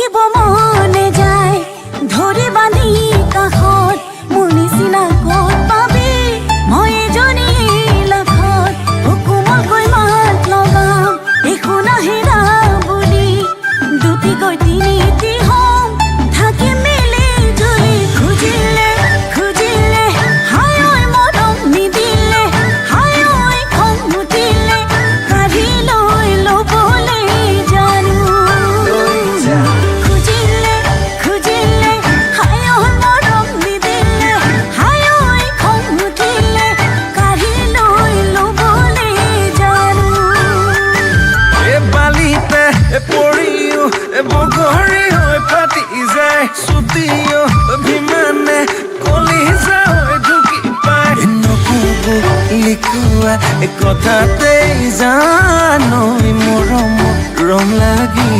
থাকিব মনে যায় ধৰি বান্ধি কাষত মোৰ নিচিনা ক'ত পাবি মই এজনী লাখত হুকুমকৈ মাত লগাম একো নাহেৰা বুলি দুটিকৈ তিনিটি হ'ম থাকি মিলি জুলি খুজিলে খুজিলে হায় ঐ মৰম নিদিলে হায় ঐ খং নুঠিলে কাঢ়ি লৈ ল'বলৈ জানো খুজিলে খুজিলে হায় ঐ মৰম নিদিলে হায় ঐ খং নুঠিলে কাঢ়ি লৈ ল'বলৈ জানো বালিতে পৰিও বগৰী হৈ ফাটি যায় চুটিও অভিমানে কলিজা হৈ ঢুকি পায় নক'ব লিখোৱা কথাতেই জানো মৰম ৰম লাগি